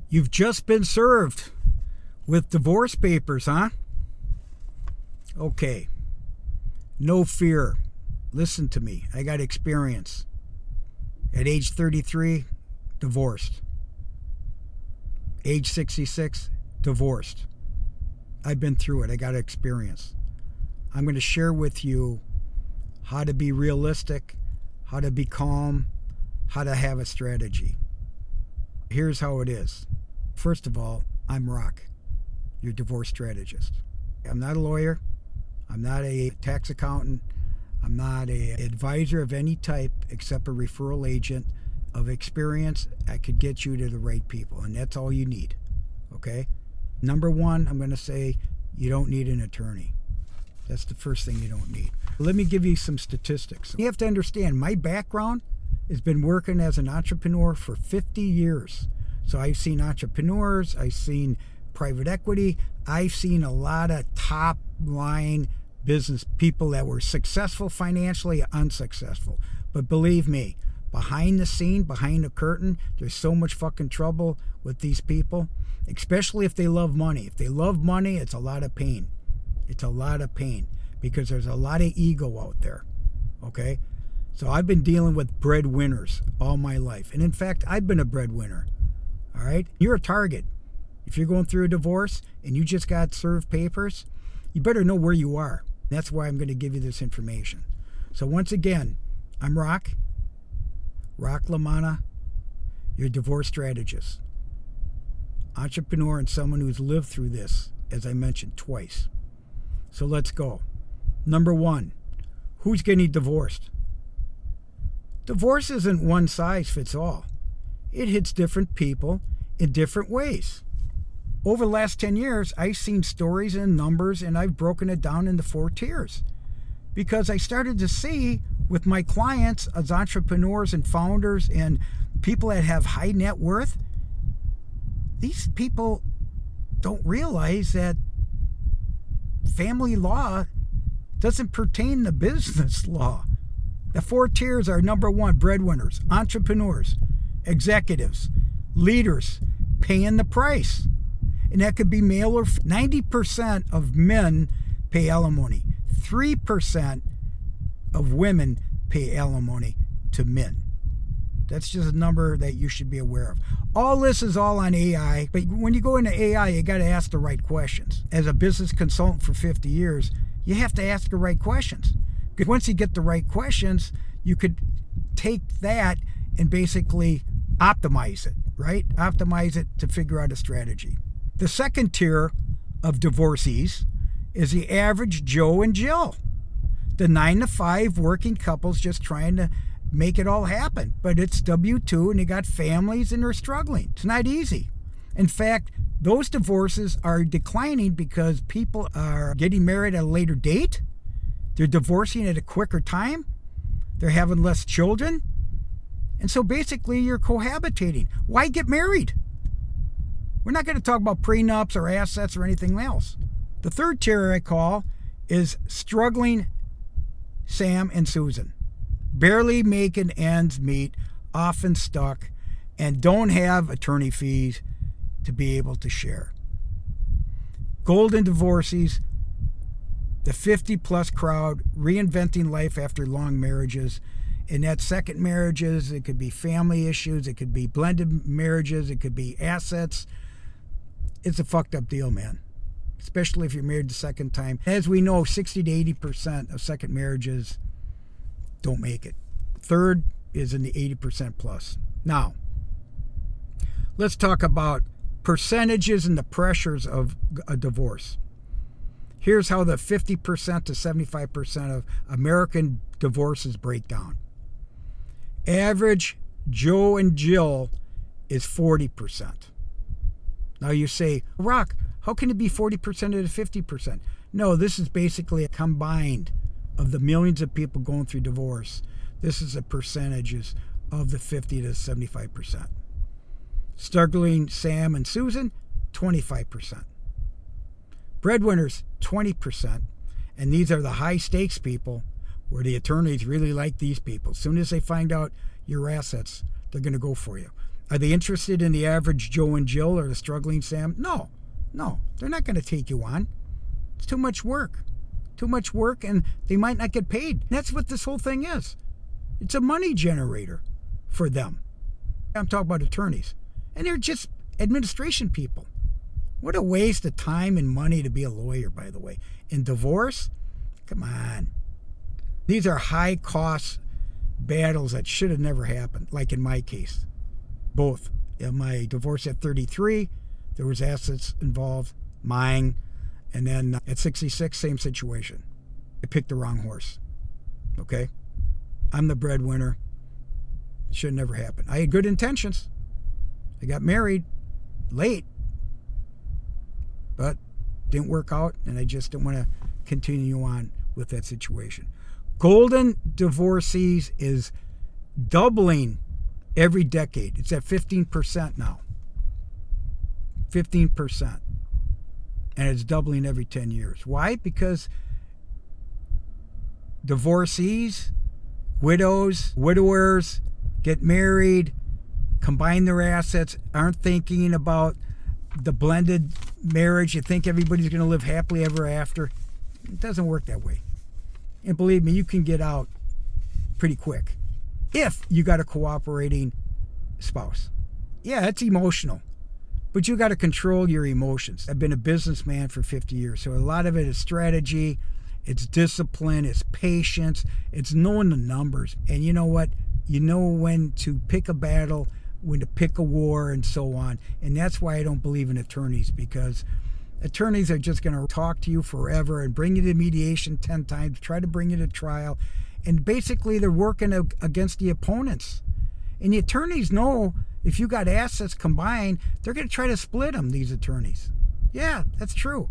You've just been served with divorce papers, huh? Okay. No fear. Listen to me. I got experience. At age 33, divorced. Age 66, divorced. I've been through it. I got experience. I'm going to share with you how to be realistic, how to be calm, how to have a strategy. Here's how it is. First of all, I'm Rock, your divorce strategist. I'm not a lawyer. I'm not a tax accountant. I'm not an advisor of any type except a referral agent of experience. I could get you to the right people, and that's all you need, okay? Number one, I'm going to say you don't need an attorney. That's the first thing you don't need. Let me give you some statistics. You have to understand, my background has been working as an entrepreneur for 50 years. So I've seen entrepreneurs, I've seen private equity, I've seen a lot of top line business people that were successful financially, unsuccessful. But believe me, behind the scene, behind the curtain, there's so much fucking trouble with these people, especially if they love money. If they love money, it's a lot of pain. It's a lot of pain because there's a lot of ego out there, okay? So I've been dealing with breadwinners all my life. And in fact, I've been a breadwinner, all right? You're a target. If you're going through a divorce and you just got served papers, you better know where you are. That's why I'm going to give you this information. So once again, I'm Rock LaManna, your divorce strategist, entrepreneur, and someone who's lived through this, as I mentioned, twice. So let's go. Number one, who's getting divorced? Divorce isn't one size fits all. It hits different people in different ways. Over the last 10 years, I've seen stories and numbers, and I've broken it down into 4 tiers. Because I started to see with my clients as entrepreneurs and founders and people that have high net worth, these people don't realize that family law doesn't pertain to business law. The 4 tiers are: number one, breadwinners, entrepreneurs, executives, leaders, paying the price. And that could be male or 90% of men pay alimony. 3% of women pay alimony to men. That's just a number that you should be aware of. All this is all on AI, but when you go into AI, you got to ask the right questions. As a business consultant for 50 years, you have to ask the right questions. Because once you get the right questions, you could take that and basically optimize it, right? Optimize it to figure out a strategy. The second tier of divorcees is the average Joe and Jill, the 9-to-5 working couples just trying to make it all happen. But it's W-2 and they got families and they're struggling. It's not easy. In fact, those divorces are declining because people are getting married at a later date. They're divorcing at a quicker time. They're having less children. And so basically you're cohabitating. Why get married? We're not going to talk about prenups or assets or anything else. The third tier I call is struggling Sam and Susan. Barely making ends meet, often stuck, and don't have attorney fees to be able to share. Golden divorcees, the 50-plus crowd, reinventing life after long marriages. And that second marriages, it could be family issues, it could be blended marriages, it could be assets. It's a fucked up deal, man. Especially if you're married the second time. As we know, 60 to 80% of second marriages don't make it. Third is in the 80% plus. Now, let's talk about percentages and the pressures of a divorce. Here's how the 50% to 75% of American divorces break down. Average Joe and Jill is 40%. Now you say, Rock, how can it be 40% of the 50%? No, this is basically a combined of the millions of people going through divorce. This is the percentages of the 50 to 75%. Struggling Sam and Susan, 25%. Breadwinners, 20%. And these are the high stakes people where the attorneys really like these people. As soon as they find out your assets, they're going to go for you. Are they interested in the average Joe and Jill or the struggling Sam? No, they're not going to take you on. It's too much work. And they might not get paid. That's what this whole thing is. It's a money generator for them. I'm talking about attorneys. And they're just administration people. What a waste of time and money to be a lawyer, by the way. In divorce, come on. These are high-cost battles that should have never happened, like in my case. Both. In my divorce at 33, there was assets involved, mine, and then at 66, same situation. I picked the wrong horse. Okay? I'm the breadwinner. Should never happen. I had good intentions. I got married late, but didn't work out, and I just didn't want to continue on with that situation. Golden divorcees is doubling every decade. It's at 15% now. 15%. And it's doubling every 10 years. Why? Because divorcees, widows, widowers get married, combine their assets, aren't thinking about the blended marriage. You think everybody's going to live happily ever after. It doesn't work that way. And believe me, you can get out pretty quick if you got a cooperating spouse. Yeah, it's emotional, but you got to control your emotions. I've been a businessman for 50 years, so a lot of it is strategy, it's discipline, it's patience, it's knowing the numbers. And you know what? You know when to pick a battle, when to pick a war, and so on. And that's why I don't believe in attorneys, because attorneys are just going to talk to you forever and bring you to mediation 10 times, try to bring you to trial. And basically, they're working against the opponents. And the attorneys know if you got assets combined, they're going to try to split them, these attorneys. Yeah, that's true.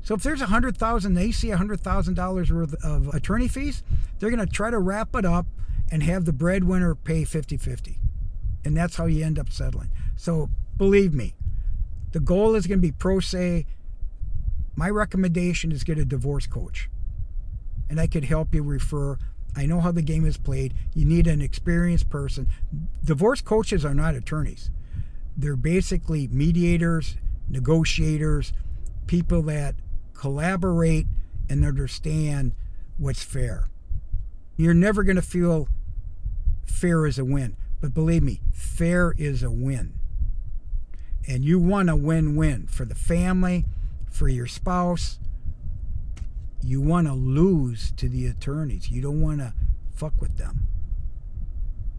So if there's $100,000, they see $100,000 worth of attorney fees, they're going to try to wrap it up and have the breadwinner pay 50-50. And that's how you end up settling. So believe me, the goal is going to be pro se. My recommendation is get a divorce coach. And I could help you refer. I know how the game is played. You need an experienced person. Divorce coaches are not attorneys. They're basically mediators, negotiators, people that collaborate and understand what's fair. You're never going to feel fair is a win. But believe me, fair is a win. And you want a win-win for the family, for your spouse. You want to lose to the attorneys. You don't want to fuck with them.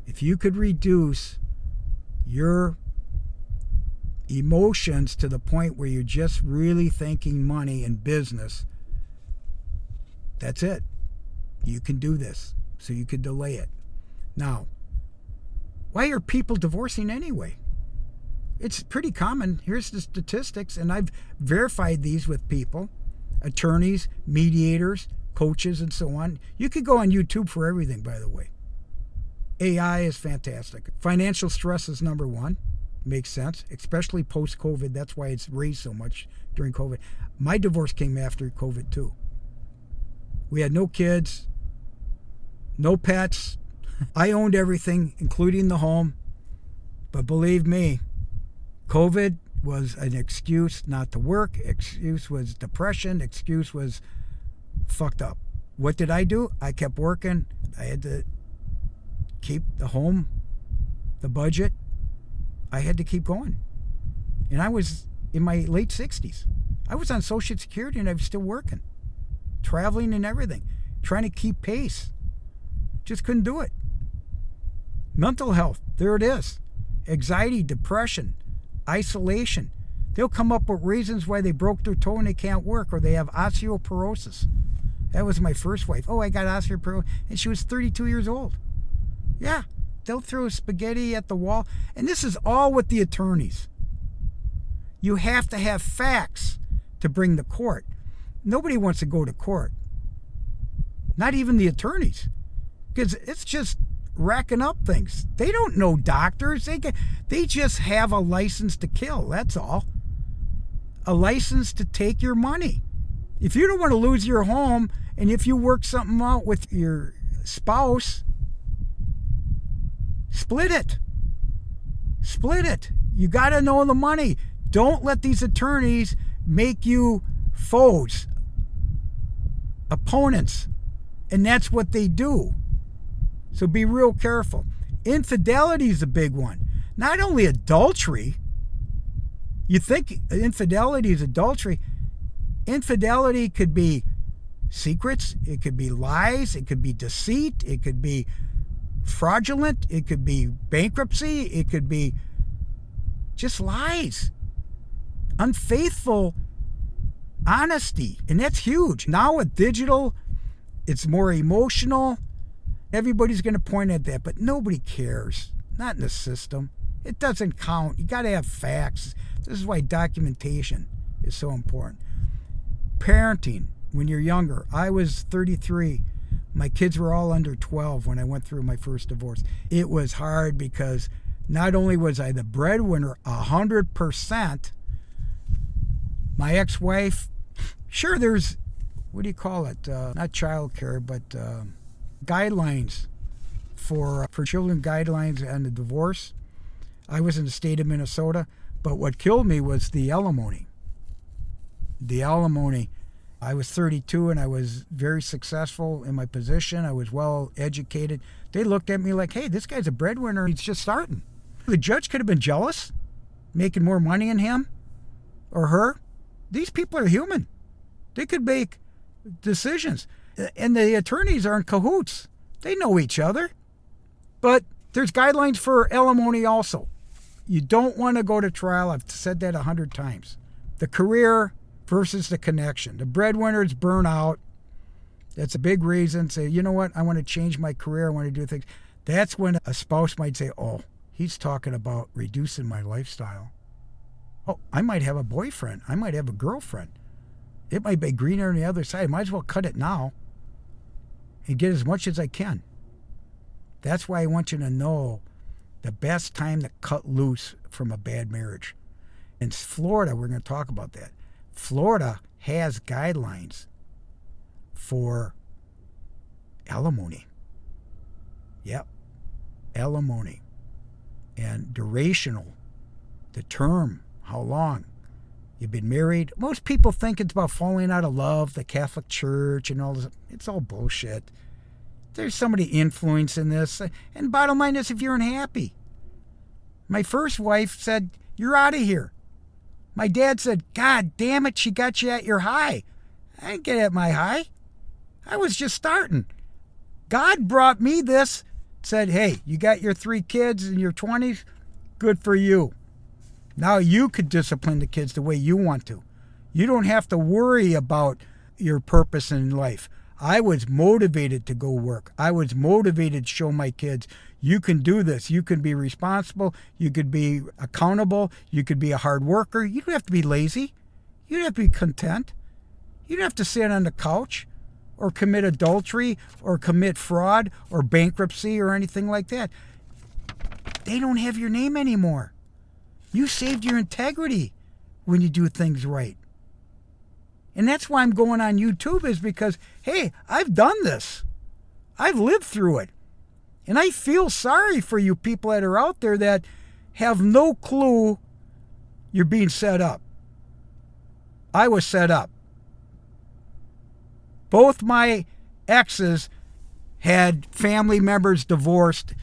If you could reduce your emotions to the point where you're just really thinking money and business, that's it. You can do this. So you could delay it. Now, why are people divorcing anyway? It's pretty common. Here's the statistics, and I've verified these with people, attorneys, mediators, coaches, and so on. You could go on YouTube for everything, by the way. AI is fantastic. Financial stress is number one. Makes sense, especially post-COVID. That's why it's raised so much during COVID. My divorce came after COVID, too. We had no kids, no pets. I owned everything, including the home. But believe me, COVID was an excuse not to work. Excuse was depression. Excuse was fucked up. What did I do? I kept working. I had to keep the home, the budget. I had to keep going. And I was in my late 60s. I was on Social Security and I was still working, traveling and everything, trying to keep pace. Just couldn't do it. Mental health, there it is. Anxiety, depression, isolation. They'll come up with reasons why they broke their toe and they can't work, or they have osteoporosis. That was my first wife. Oh, I got osteoporosis, and she was 32 years old. Yeah, they'll throw spaghetti at the wall. And this is all with the attorneys. You have to have facts to bring to court. Nobody wants to go to court. Not even the attorneys. Because it's just racking up things. They don't know doctors. They just have a license to kill. That's all. A license to take your money. If you don't want to lose your home, and if you work something out with your spouse, split it. split it. You got to know the money. Don't let these attorneys make you foes, opponents. And that's what they do. So be real careful. Infidelity is a big one. Not only adultery. You think infidelity is adultery. Infidelity could be secrets. It could be lies. It could be deceit. It could be fraudulent. It could be bankruptcy. It could be just lies. Unfaithful honesty. And that's huge. Now with digital, it's more emotional. Everybody's going to point at that, but nobody cares. Not in the system. It doesn't count. You got to have facts. This is why documentation is so important. Parenting when you're younger. I was 33. My kids were all under 12 when I went through my first divorce. It was hard because not only was I the breadwinner 100%, my ex-wife, sure, there's, what do you call it? Not childcare, but guidelines for children, guidelines on the divorce. I was in the state of Minnesota, but what killed me was the alimony. The alimony. I was 32 and I was very successful in my position. I was well educated. They looked at me like, hey, this guy's a breadwinner. He's just starting. The judge could have been jealous, making more money than him or her. These people are human. They could make decisions. And the attorneys are in cahoots. They know each other. But there's guidelines for alimony also. You don't want to go to trial. I've said that 100 times. The career versus the connection. The breadwinners burn out. That's a big reason. Say, you know what? I want to change my career. I want to do things. That's when a spouse might say, oh, he's talking about reducing my lifestyle. Oh, I might have a boyfriend. I might have a girlfriend. It might be greener on the other side. I might as well cut it now and get as much as I can. That's why I want you to know the best time to cut loose from a bad marriage. In Florida, we're going to talk about that. Florida has guidelines for alimony. Yep, alimony. And durational, the term, how long you've been married. Most people think it's about falling out of love, the Catholic Church and all this. It's all bullshit. There's somebody influencing this. And bottom line is, if you're unhappy. My first wife said, you're out of here. My dad said, God damn it, she got you at your high. I didn't get at my high. I was just starting. God brought me this, said, hey, you got your 3 kids in your 20s? Good for you. Now you could discipline the kids the way you want to. You don't have to worry about your purpose in life. I was motivated to go work. I was motivated to show my kids, you can do this. You can be responsible. You could be accountable. You could be a hard worker. You don't have to be lazy. You don't have to be content. You don't have to sit on the couch or commit adultery or commit fraud or bankruptcy or anything like that. They don't have your name anymore. You saved your integrity when you do things right. And that's why I'm going on YouTube, is because, hey, I've done this. I've lived through it. And I feel sorry for you people that are out there that have no clue you're being set up. I was set up. Both my exes had family members divorced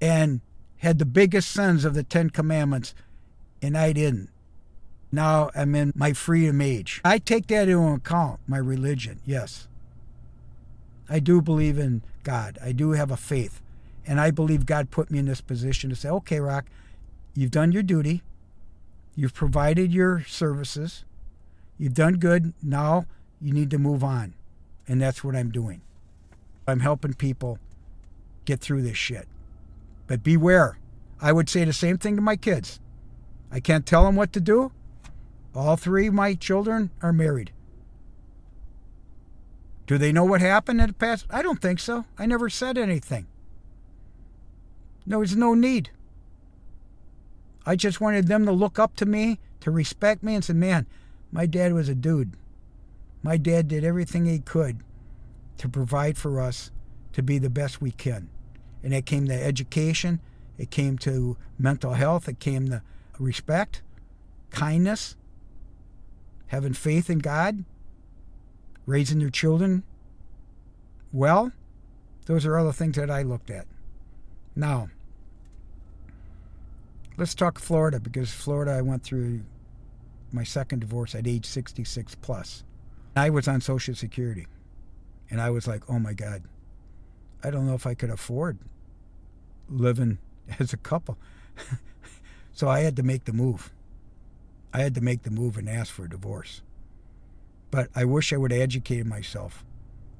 and had the biggest sins of the 10 Commandments, and I didn't. Now I'm in my freedom age. I take that into account, my religion, yes. I do believe in God. I do have a faith. And I believe God put me in this position to say, okay, Rock, you've done your duty. You've provided your services. You've done good. Now you need to move on. And that's what I'm doing. I'm helping people get through this shit. But beware. I would say the same thing to my kids. I can't tell them what to do. All 3 of my children are married. Do they know what happened in the past? I don't think so. I never said anything. There was no need. I just wanted them to look up to me, to respect me, and say, man, my dad was a dude. My dad did everything he could to provide for us to be the best we can. And that came to education. It came to mental health. It came to respect, kindness, having faith in God, raising your children well. Those are all the things that I looked at. Now, let's talk Florida, because Florida, I went through my second divorce at age 66 plus. I was on Social Security, and I was like, oh my God, I don't know if I could afford living as a couple. So I had to make the move. I had to make the move and ask for a divorce. But I wish I would have educated myself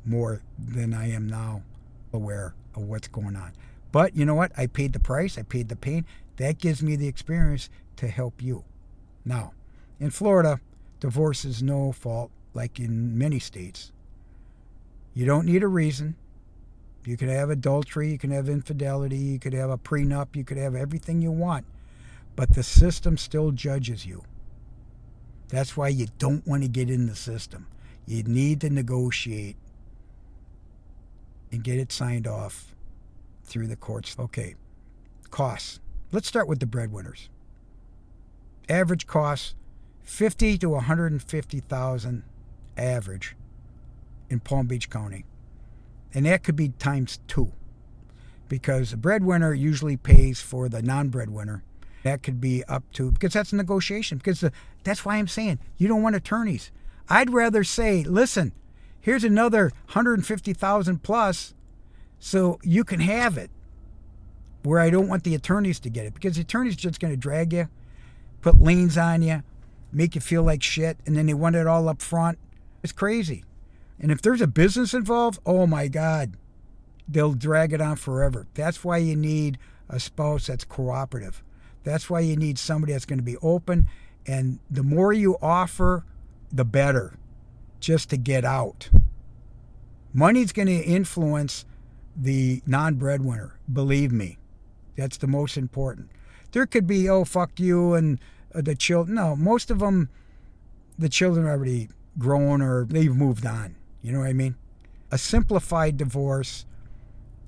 more than I am now, aware of what's going on. But you know what? I paid the price. I paid the pain. That gives me the experience to help you. Now, in Florida, divorce is no fault, like in many states. You don't need a reason. You could have adultery, you can have infidelity, you could have a prenup, you could have everything you want. But the system still judges you. That's why you don't want to get in the system. You need to negotiate and get it signed off through the courts. Okay, costs. Let's start with the breadwinners. Average cost, $50,000 to $150,000 average in Palm Beach County. And that could be times 2, because the breadwinner usually pays for the non-breadwinner. That could be up to, because that's a negotiation. Because that's why I'm saying you don't want attorneys. I'd rather say, listen, here's another $150,000 plus, so you can have it. Where I don't want the attorneys to get it, because the attorney's just going to drag you, put liens on you, make you feel like shit, and then they want it all up front. It's crazy. And if there's a business involved, oh my God, they'll drag it on forever. That's why you need a spouse that's cooperative. That's why you need somebody that's going to be open. And the more you offer, the better, just to get out. Money's going to influence the non-breadwinner, believe me. That's the most important. There could be, oh, fuck you and the children. No, most of them, the children are already grown or they've moved on. You know what I mean? A simplified divorce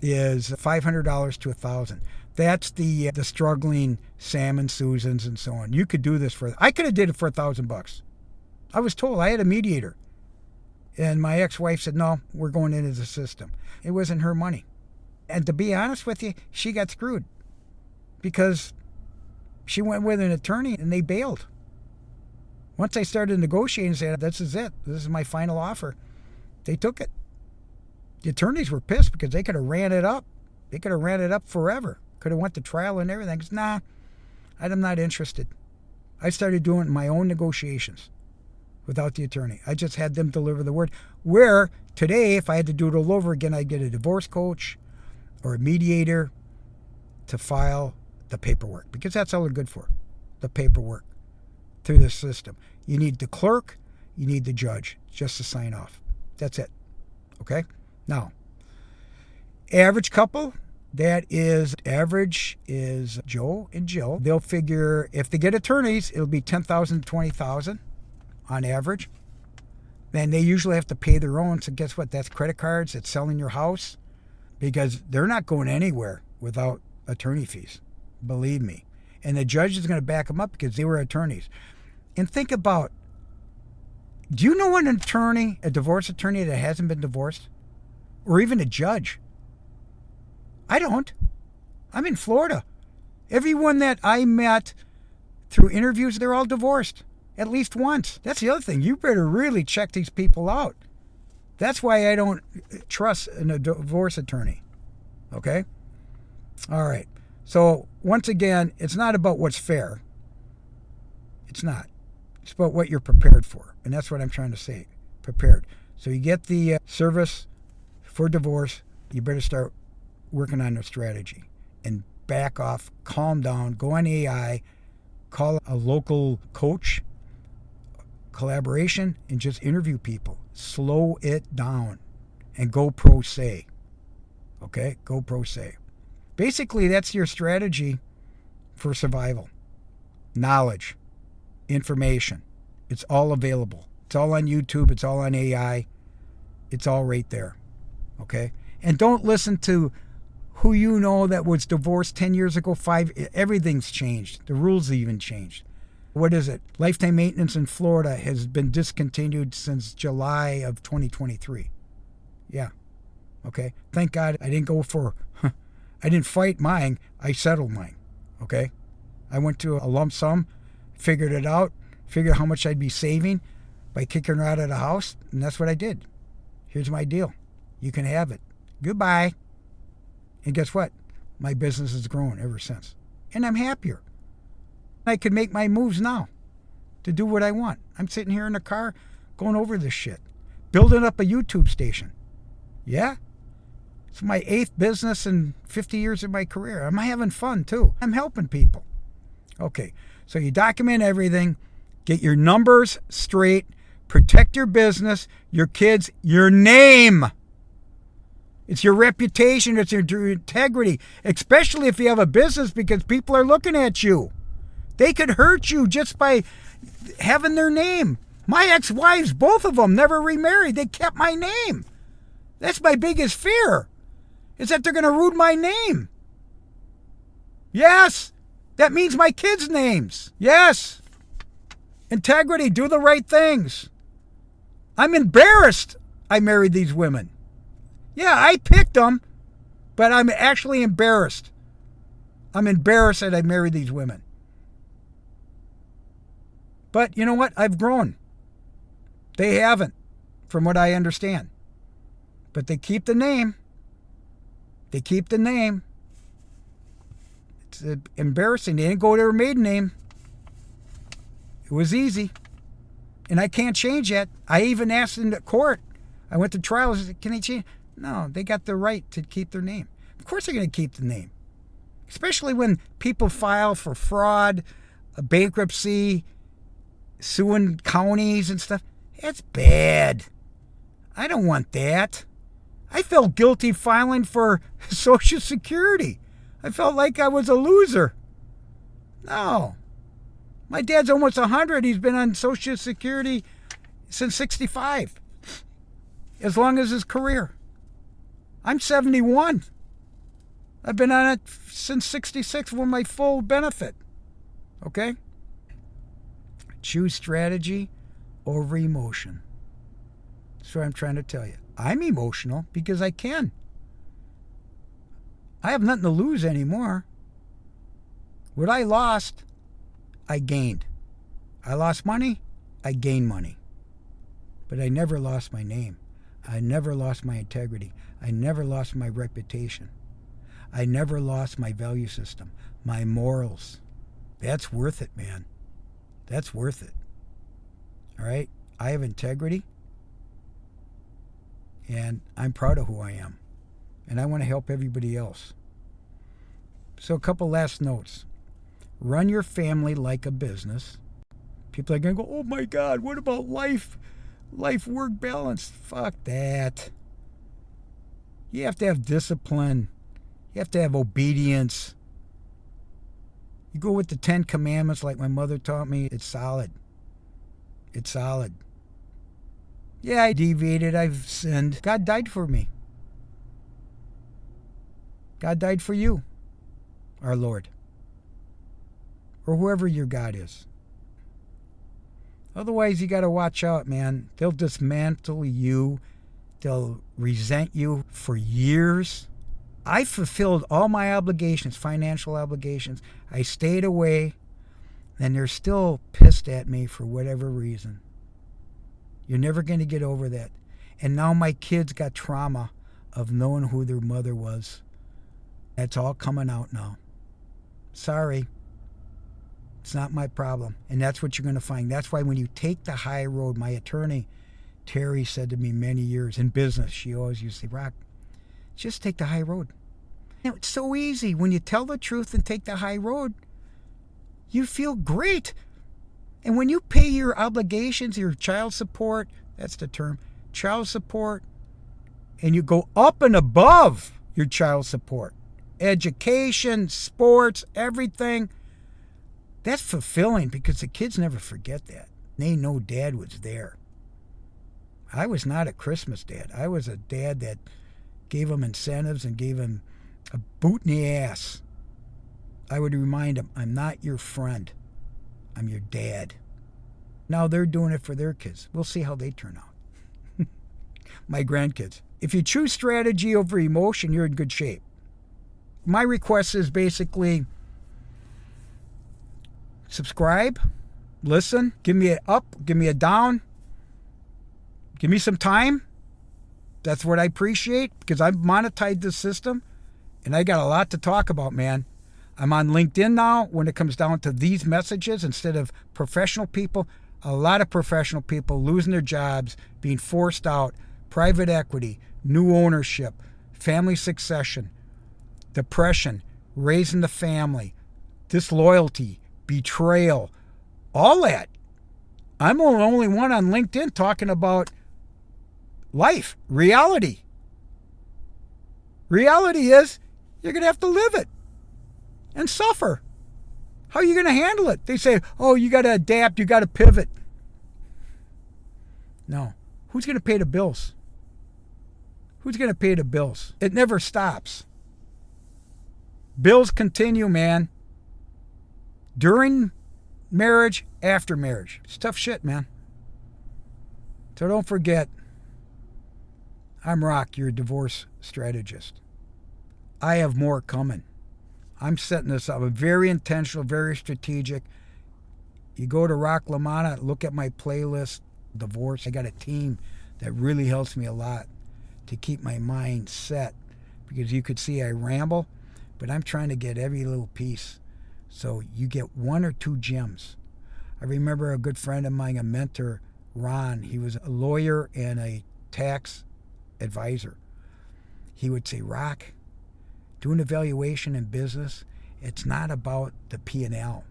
is $500 to $1,000. That's the struggling Sam and Susans and so on. You could do this for, I could have did it for $1,000. I was told, I had a mediator. And my ex-wife said, no, we're going into the system. It wasn't her money. And to be honest with you, she got screwed. Because she went with an attorney and they bailed. Once I started negotiating and said, this is it. This is my final offer. They took it. The attorneys were pissed because they could have ran it up. They could have ran it up forever. Could have went to trial and everything. Nah, I'm not interested. I started doing my own negotiations without the attorney. I just had them deliver the word. Where today, if I had to do it all over again, I'd get a divorce coach or a mediator to file the paperwork, because that's all they're good for, the paperwork through the system. You need the clerk, you need the judge just to sign off. That's it. Okay? Now, average couple, average is Joe and Jill. They'll figure, if they get attorneys, it'll be $10,000 to $20,000 on average. Then they usually have to pay their own. So guess what? That's credit cards. It's selling your house, because they're not going anywhere without attorney fees. Believe me. And the judge is going to back them up because they were attorneys. And think about, do you know an attorney, a divorce attorney that hasn't been divorced? Or even a judge? I don't. I'm in Florida. Everyone that I met through interviews, they're all divorced. At least once. That's the other thing. You better really check these people out. That's why I don't trust a divorce attorney. Okay? All right. So, once again, it's not about what's fair. It's not. It's about what you're prepared for. And that's what I'm trying to say. Prepared. So you get the service for divorce, you better start working on a strategy. And back off, calm down, go on AI, call a local coach, collaboration, and just interview people. Slow it down and go pro se. Okay? Go pro se. Basically, that's your strategy for survival. Knowledge, information. It's all available. It's all on YouTube. It's all on AI. It's all right there. Okay? And don't listen to who you know that was divorced 10 years ago, everything's changed. The rules even changed. What is it? Lifetime maintenance in Florida has been discontinued since July of 2023. Yeah. Okay. Thank God I didn't go for, I didn't fight mine. I settled mine. Okay. I went to a lump sum, figured it out, figured how much I'd be saving by kicking her out of the house. And that's what I did. Here's my deal. You can have it. Goodbye. And guess what? My business has grown ever since. And I'm happier. I could make my moves now to do what I want. I'm sitting here in the car going over this shit. Building up a YouTube station. Yeah? It's my 8th business in 50 years of my career. I'm having fun too. I'm helping people. Okay, so you document everything. Get your numbers straight. Protect your business, your kids, your name. It's your reputation. It's your integrity. Especially if you have a business, because people are looking at you. They could hurt you just by having their name. My ex-wives, both of them, never remarried. They kept my name. That's my biggest fear, is that they're going to ruin my name. Yes, that means my kids' names. Yes. Integrity, do the right things. I'm embarrassed I married these women. Yeah, I picked them, but I'm actually embarrassed. I'm embarrassed that I married these women. But you know what? I've grown. They haven't, from what I understand. But they keep the name. They keep the name. It's embarrassing. They didn't go to their maiden name. It was easy. And I can't change that. I even asked in the court. I went to trial. I said, can they change? No, they got the right to keep their name. Of course they're going to keep the name. Especially when people file for fraud, bankruptcy, suing counties and stuff. That's bad. I don't want that. I felt guilty filing for Social Security. I felt like I was a loser. No. My dad's almost 100. He's been on Social Security since 65. As long as his career. I'm 71. I've been on it since 66 with my full benefit. Okay? Choose strategy over emotion. That's what I'm trying to tell you. I'm emotional because I can. I have nothing to lose anymore. What I lost, I gained. I lost money, I gained money. But I never lost my name. I never lost my integrity. I never lost my reputation. I never lost my value system, my morals. That's worth it, man. That's worth it. All right? I have integrity, and I'm proud of who I am. And I want to help everybody else. So a couple last notes. Run your family like a business. People are going to go, oh my God, what about life-work balance? Fuck that. You have to have discipline. You have to have obedience. You go with the 10 Commandments like my mother taught me. It's solid. It's solid. Yeah, I deviated. I've sinned. God died for me. God died for you, our Lord. Or whoever your God is. Otherwise, you got to watch out, man. They'll dismantle you. They'll resent you for years. I fulfilled all my obligations, financial obligations. I stayed away, and they're still pissed at me for whatever reason. You're never going to get over that. And now my kids got trauma of knowing who their mother was. That's all coming out now. Sorry. It's not my problem. And that's what you're going to find. That's why when you take the high road, my attorney, Terry, said to me many years in business, she always used to say, Rock, just take the high road. You know, it's so easy. When you tell the truth and take the high road, you feel great. And when you pay your obligations, your child support, that's the term, child support, and you go up and above your child support, education, sports, everything, that's fulfilling because the kids never forget that. They know dad was there. I was not a Christmas dad. I was a dad that gave them incentives and gave them a boot in the ass, I would remind them, I'm not your friend. I'm your dad. Now they're doing it for their kids. We'll see how they turn out. My grandkids. If you choose strategy over emotion, you're in good shape. My request is basically subscribe, listen, give me an up, give me a down, give me some time. That's what I appreciate, because I've monetized this system and I got a lot to talk about, man. I'm on LinkedIn now when it comes down to these messages instead of professional people. A lot of professional people losing their jobs, being forced out, private equity, new ownership, family succession, depression, raising the family, disloyalty, betrayal, all that. I'm the only one on LinkedIn talking about life, reality. Reality is you're going to have to live it and suffer. How are you going to handle it? They say, oh, you got to adapt, you got to pivot. No. Who's going to pay the bills? Who's going to pay the bills? It never stops. Bills continue, man. During marriage, after marriage. It's tough shit, man. So don't forget, I'm Rock, your divorce strategist. I have more coming. I'm setting this up. I'm very intentional, very strategic. You go to Rock LaManna, look at my playlist, divorce. I got a team that really helps me a lot to keep my mind set, because you could see I ramble, but I'm trying to get every little piece. So you get one or two gems. I remember a good friend of mine, a mentor, Ron. He was a lawyer and a tax advisor. He would say, Rock, doing evaluation in business, it's not about the P&L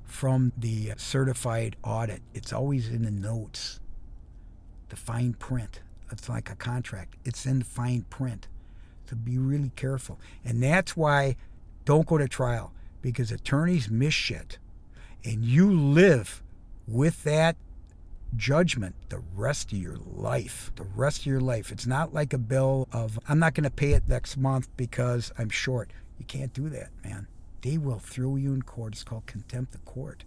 from the certified audit. It's always in the notes, the fine print. It's like a contract. It's in the fine print. So be really careful. And that's why don't go to trial, because attorneys miss shit. And you live with that judgment the rest of your life. The rest of your life. It's not like a bill of, I'm not going to pay it next month because I'm short. You can't do that, man. They will throw you in court. It's called contempt of court.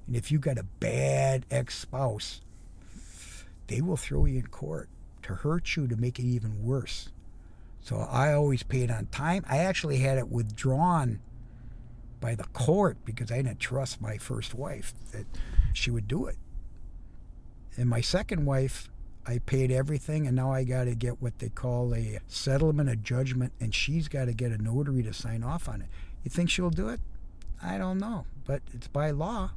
And if you got a bad ex-spouse, they will throw you in court to hurt you, to make it even worse. So I always paid on time. I actually had it withdrawn by the court because I didn't trust my first wife that she would do it. And my second wife, I paid everything, and now I got to get what they call a settlement of judgment, and she's got to get a notary to sign off on it. You think she'll do it? I don't know, but it's by law.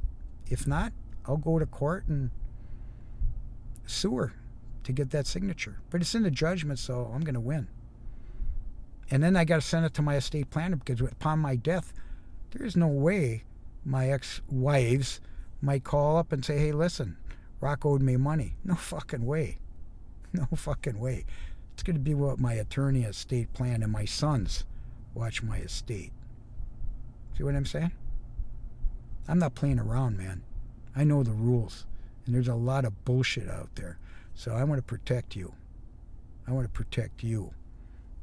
If not, I'll go to court and sue her to get that signature. But it's in the judgment, so I'm going to win. And then I got to send it to my estate planner, because upon my death, there is no way my ex-wives might call up and say, hey, listen, Rock owed me money. No fucking way. No fucking way. It's going to be what my attorney estate plan and my sons watch my estate. See what I'm saying? I'm not playing around, man. I know the rules. And there's a lot of bullshit out there. So I want to protect you. I want to protect you.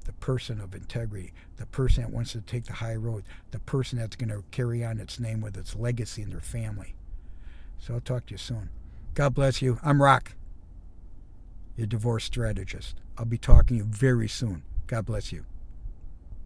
The person of integrity. The person that wants to take the high road. The person that's going to carry on its name with its legacy and their family. So I'll talk to you soon. God bless you. I'm Rock, your divorce strategist. I'll be talking to you very soon. God bless you.